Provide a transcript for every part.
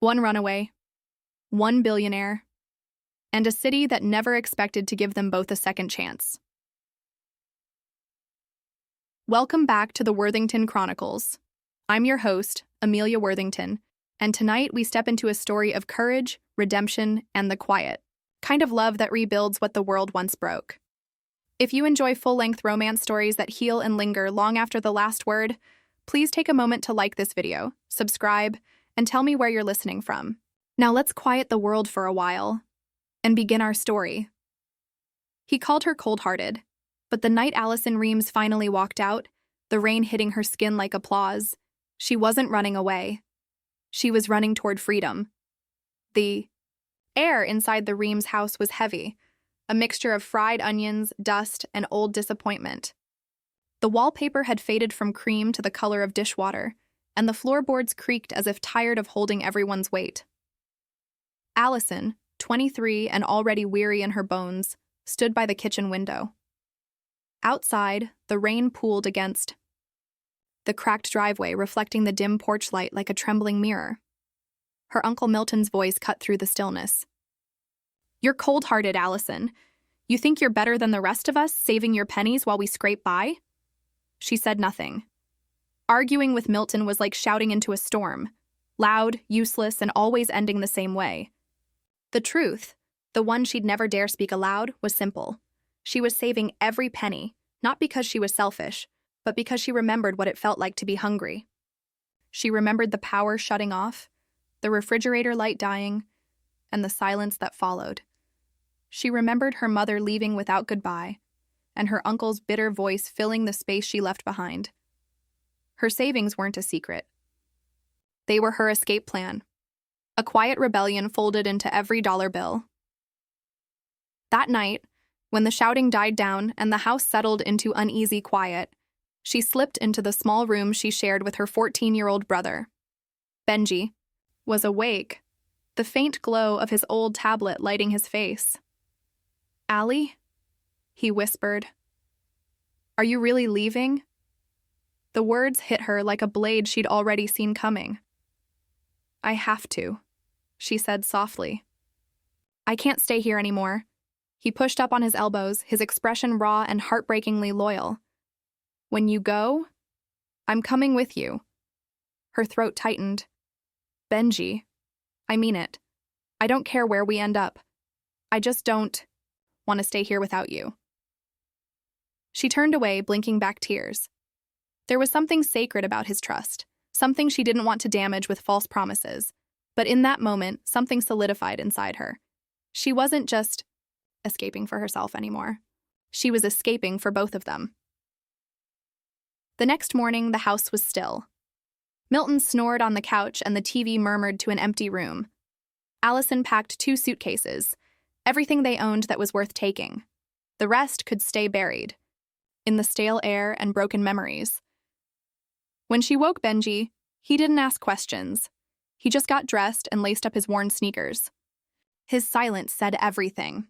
One runaway, one billionaire, and a city that never expected to give them both a second chance. Welcome back to the Worthington Chronicles. I'm your host, Amelia Worthington, and tonight we step into a story of courage, redemption, and the quiet kind of love that rebuilds what the world once broke. If you enjoy full-length romance stories that heal and linger long after the last word, please take a moment to like this video, subscribe, and tell me where you're listening from. Now let's quiet the world for a while and begin our story. He called her cold-hearted, but the night Allison Reams finally walked out, the rain hitting her skin like applause, she wasn't running away. She was running toward freedom. The air inside the Reams house was heavy, a mixture of fried onions, dust, and old disappointment. The wallpaper had faded from cream to the color of dishwater, and the floorboards creaked as if tired of holding everyone's weight. Allison, 23 and already weary in her bones, stood by the kitchen window. Outside, the rain pooled against the cracked driveway, reflecting the dim porch light like a trembling mirror. Her Uncle Milton's voice cut through the stillness. "You're cold-hearted, Allison. You think you're better than the rest of us, saving your pennies while we scrape by?" She said nothing. Arguing with Milton was like shouting into a storm, loud, useless, and always ending the same way. The truth, the one she'd never dare speak aloud, was simple. She was saving every penny, not because she was selfish, but because she remembered what it felt like to be hungry. She remembered the power shutting off, the refrigerator light dying, and the silence that followed. She remembered her mother leaving without goodbye, and her uncle's bitter voice filling the space she left behind. Her savings weren't a secret. They were her escape plan, a quiet rebellion folded into every dollar bill. That night, when the shouting died down and the house settled into uneasy quiet, she slipped into the small room she shared with her 14-year-old brother. Benji was awake, the faint glow of his old tablet lighting his face. "Allie?" he whispered. "Are you really leaving?" The words hit her like a blade she'd already seen coming. "I have to," she said softly. "I can't stay here anymore." He pushed up on his elbows, his expression raw and heartbreakingly loyal. "When you go, I'm coming with you." Her throat tightened. "Benji, I mean it. I don't care where we end up. I just don't want to stay here without you." She turned away, blinking back tears. There was something sacred about his trust, something she didn't want to damage with false promises. But in that moment, something solidified inside her. She wasn't just escaping for herself anymore. She was escaping for both of them. The next morning, the house was still. Milton snored on the couch and the TV murmured to an empty room. Allison packed 2 suitcases, everything they owned that was worth taking. The rest could stay buried in the stale air and broken memories. When she woke Benji, he didn't ask questions. He just got dressed and laced up his worn sneakers. His silence said everything.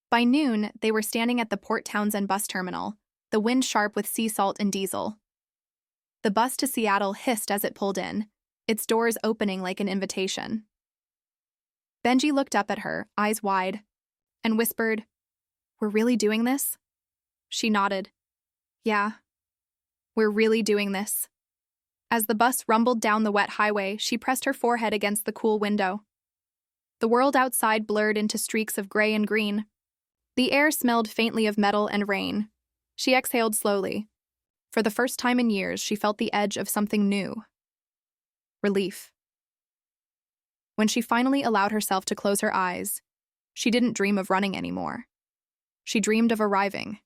By noon, they were standing at the Port Townsend bus terminal, the wind sharp with sea salt and diesel. The bus to Seattle hissed as it pulled in, its doors opening like an invitation. Benji looked up at her, eyes wide, and whispered, "We're really doing this?" She nodded. "Yeah, we're really doing this." As the bus rumbled down the wet highway, she pressed her forehead against the cool window. The world outside blurred into streaks of gray and green. The air smelled faintly of metal and rain. She exhaled slowly. For the first time in years, she felt the edge of something new. Relief. When she finally allowed herself to close her eyes, she didn't dream of running anymore. She dreamed of arriving.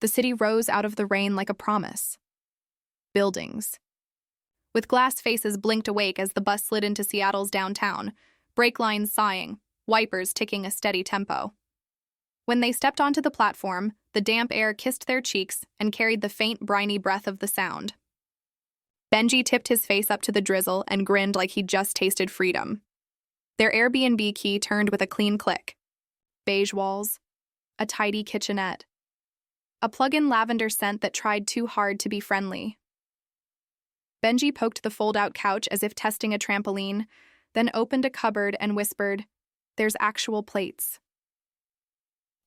The city rose out of the rain like a promise. Buildings, with glass faces, blinked awake as the bus slid into Seattle's downtown, brake lines sighing, wipers ticking a steady tempo. When they stepped onto the platform, the damp air kissed their cheeks and carried the faint, briny breath of the sound. Benji tipped his face up to the drizzle and grinned like he'd just tasted freedom. Their Airbnb key turned with a clean click. Beige walls, a tidy kitchenette, a plug-in lavender scent that tried too hard to be friendly. Benji poked the fold-out couch as if testing a trampoline, then opened a cupboard and whispered, "There's actual plates."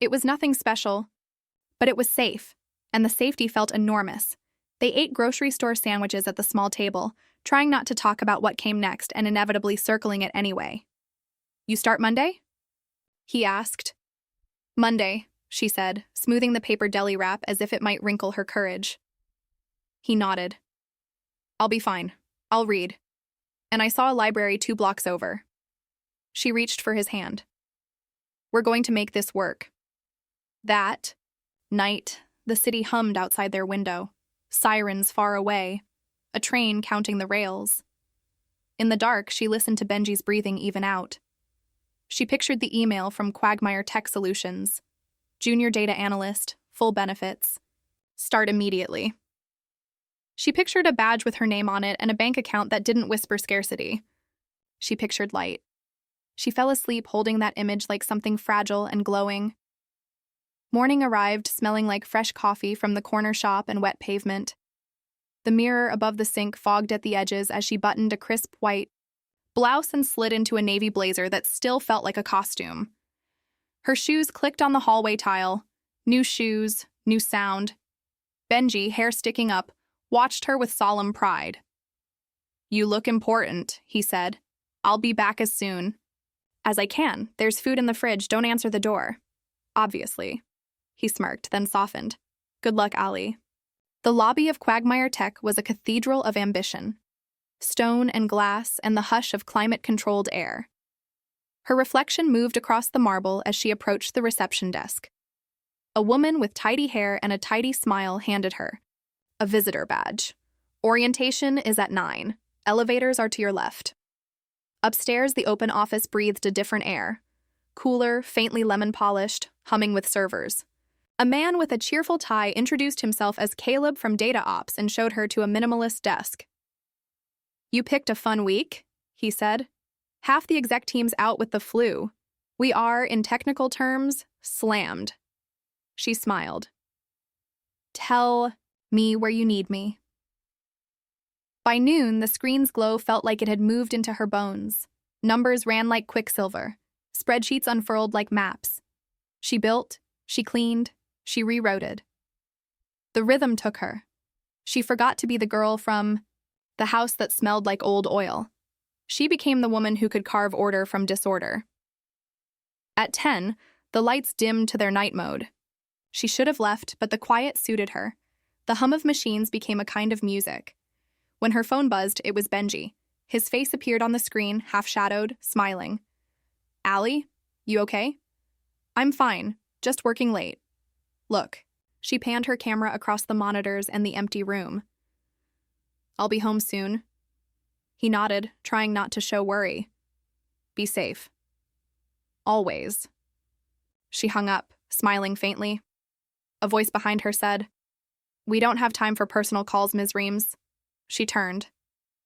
It was nothing special, but it was safe, and the safety felt enormous. They ate grocery store sandwiches at the small table, trying not to talk about what came next and inevitably circling it anyway. "You start Monday?" he asked. "Monday," she said, smoothing the paper deli wrap as if it might wrinkle her courage. He nodded. "I'll be fine. I'll read." And I saw a library 2 blocks over. She reached for his hand. "We're going to make this work." That night, the city hummed outside their window, sirens far away, a train counting the rails. In the dark, she listened to Benji's breathing even out. She pictured the email from Quagmire Tech Solutions. Junior data analyst, full benefits. Start immediately. She pictured a badge with her name on it and a bank account that didn't whisper scarcity. She pictured light. She fell asleep holding that image like something fragile and glowing. Morning arrived, smelling like fresh coffee from the corner shop and wet pavement. The mirror above the sink fogged at the edges as she buttoned a crisp white blouse and slid into a navy blazer that still felt like a costume. Her shoes clicked on the hallway tile. New shoes, new sound. Benji, hair sticking up, watched her with solemn pride. "You look important," he said. "I'll be back as soon as I can. There's food in the fridge. Don't answer the door." "Obviously." He smirked, then softened. "Good luck, Ali." The lobby of Quagmire Tech was a cathedral of ambition. Stone and glass and the hush of climate-controlled air. Her reflection moved across the marble as she approached the reception desk. A woman with tidy hair and a tidy smile handed her a visitor badge. "Orientation is at 9. Elevators are to your left." Upstairs, the open office breathed a different air. Cooler, faintly lemon-polished, humming with servers. A man with a cheerful tie introduced himself as Caleb from Data Ops and showed her to a minimalist desk. "You picked a fun week," he said. "Half the exec team's out with the flu. We are, in technical terms, slammed." She smiled. "Tell me where you need me." By noon, the screen's glow felt like it had moved into her bones. Numbers ran like quicksilver. Spreadsheets unfurled like maps. She built, she cleaned, she rewrote. The rhythm took her. She forgot to be the girl from the house that smelled like old oil. She became the woman who could carve order from disorder. At 10, the lights dimmed to their night mode. She should have left, but the quiet suited her. The hum of machines became a kind of music. When her phone buzzed, it was Benji. His face appeared on the screen, half-shadowed, smiling. "Allie, you okay?" "I'm fine, just working late." "Look." She panned her camera across the monitors and the empty room. "I'll be home soon." He nodded, trying not to show worry. "Be safe." "Always." She hung up, smiling faintly. A voice behind her said, "We don't have time for personal calls, Ms. Reams." She turned.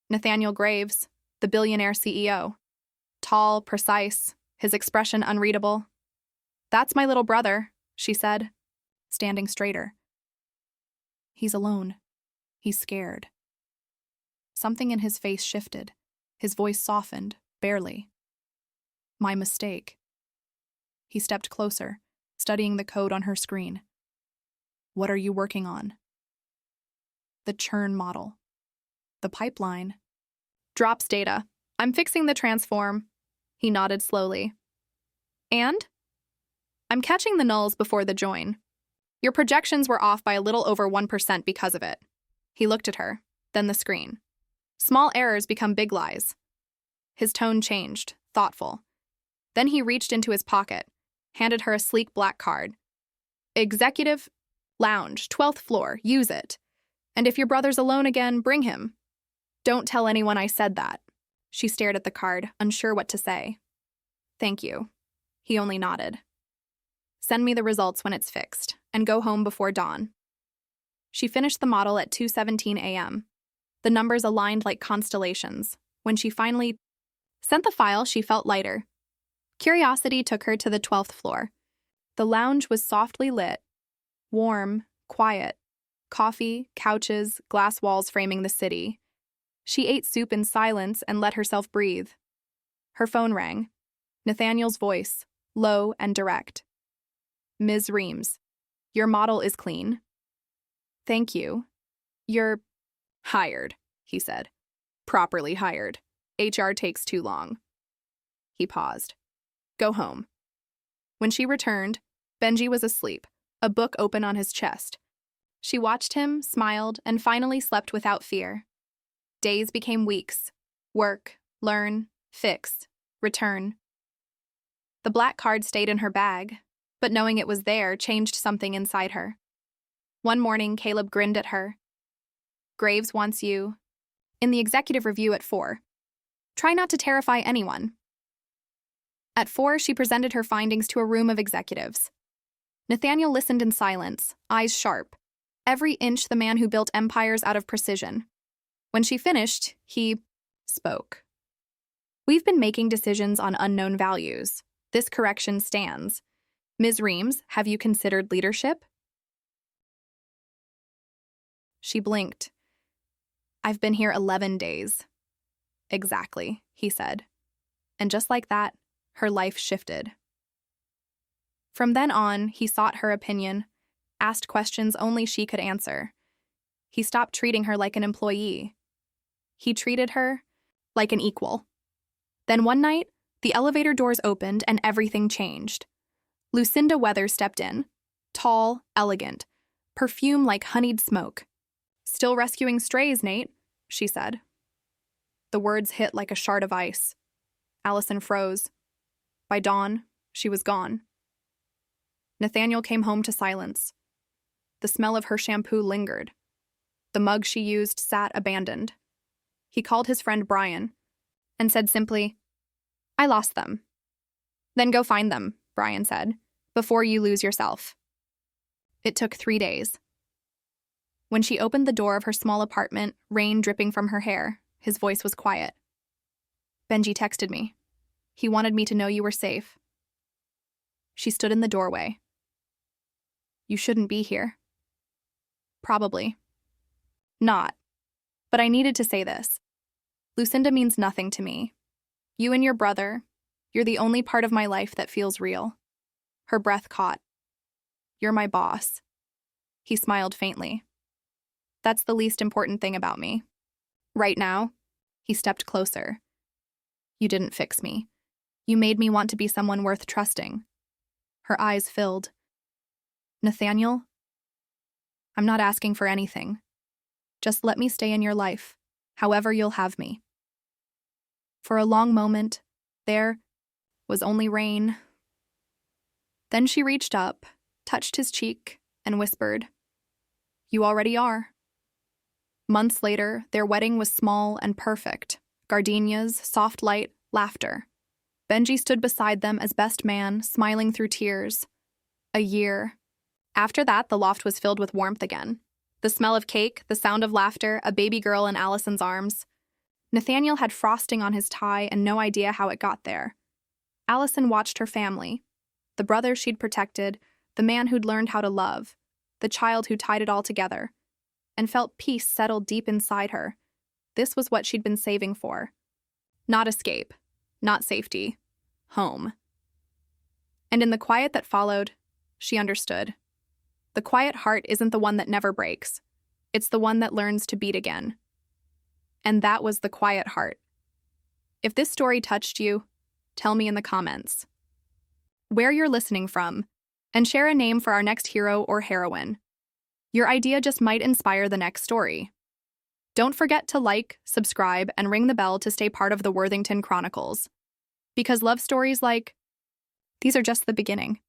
Nathaniel Graves, the Billionaire CEO. Tall, precise, his expression unreadable. "That's my little brother," she said, standing straighter. "He's alone. He's scared." Something in his face shifted. His voice softened, barely. "My mistake." He stepped closer, studying the code on her screen. "What are you working on?" "The churn model. The pipeline." "Drops data. I'm fixing the transform." He nodded slowly. "And?" "I'm catching the nulls before the join. Your projections were off by a little over 1% because of it." He looked at her, then the screen. "Small errors become big lies." His tone changed, thoughtful. Then he reached into his pocket, handed her a sleek black card. "Executive Lounge, 12th floor, use it. And if your brother's alone again, bring him. Don't tell anyone I said that." She stared at the card, unsure what to say. "Thank you." He only nodded. "Send me the results when it's fixed, and go home before dawn." She finished the model at 2:17 a.m. The numbers aligned like constellations. When she finally sent the file, she felt lighter. Curiosity took her to the 12th floor. The lounge was softly lit, warm, quiet. Coffee, couches, glass walls framing the city. She ate soup in silence and let herself breathe. Her phone rang. Nathaniel's voice, low and direct. "Ms. Reams, your model is clean." "Thank you. You're hired," he said. "Properly hired. HR takes too long." He paused. "Go home." When she returned, Benji was asleep, a book open on his chest. She watched him, smiled, and finally slept without fear. Days became weeks. Work, learn, fix, return. The black card stayed in her bag, but knowing it was there changed something inside her. One morning, Caleb grinned at her. "Graves wants you in the executive review at 4. Try not to terrify anyone." At 4, she presented her findings to a room of executives. Nathaniel listened in silence, eyes sharp. Every inch the man who built empires out of precision. When she finished, he spoke. "We've been making decisions on unknown values. This correction stands. Ms. Reams, have you considered leadership?" She blinked. "I've been here 11 days. "Exactly," he said. And just like that, her life shifted. From then on, he sought her opinion, asked questions only she could answer. He stopped treating her like an employee. He treated her like an equal. Then one night, the elevator doors opened and everything changed. Lucinda Weather stepped in, tall, elegant, perfume like honeyed smoke. "Still rescuing strays, Nate," she said. The words hit like a shard of ice. Allison froze. By dawn, she was gone. Nathaniel came home to silence. The smell of her shampoo lingered. The mug she used sat abandoned. He called his friend Brian and said simply, "I lost them." "Then go find them," Brian said, "before you lose yourself." It took 3 days. When she opened the door of her small apartment, rain dripping from her hair, his voice was quiet. "Benji texted me. He wanted me to know you were safe." She stood in the doorway. "You shouldn't be here." "Probably. Not. But I needed to say this. Lucinda means nothing to me. You and your brother, you're the only part of my life that feels real." Her breath caught. "You're my boss." He smiled faintly. "That's the least important thing about me. Right now," he stepped closer. "You didn't fix me. You made me want to be someone worth trusting." Her eyes filled. "Nathaniel, I'm not asking for anything. Just let me stay in your life, however you'll have me." For a long moment, there was only rain. Then she reached up, touched his cheek, and whispered, "You already are." Months later, their wedding was small and perfect. Gardenias, soft light, laughter. Benji stood beside them as best man, smiling through tears. A year. After that, the loft was filled with warmth again. The smell of cake, the sound of laughter, a baby girl in Allison's arms. Nathaniel had frosting on his tie and no idea how it got there. Allison watched her family. The brother she'd protected, the man who'd learned how to love, the child who tied it all together, and felt peace settle deep inside her. This was what she'd been saving for. Not escape, not safety, home. And in the quiet that followed, she understood. The quiet heart isn't the one that never breaks. It's the one that learns to beat again. And that was the quiet heart. If this story touched you, tell me in the comments where you're listening from, and share a name for our next hero or heroine. Your idea just might inspire the next story. Don't forget to like, subscribe, and ring the bell to stay part of the Worthington Chronicles. Because love stories like these are just the beginning.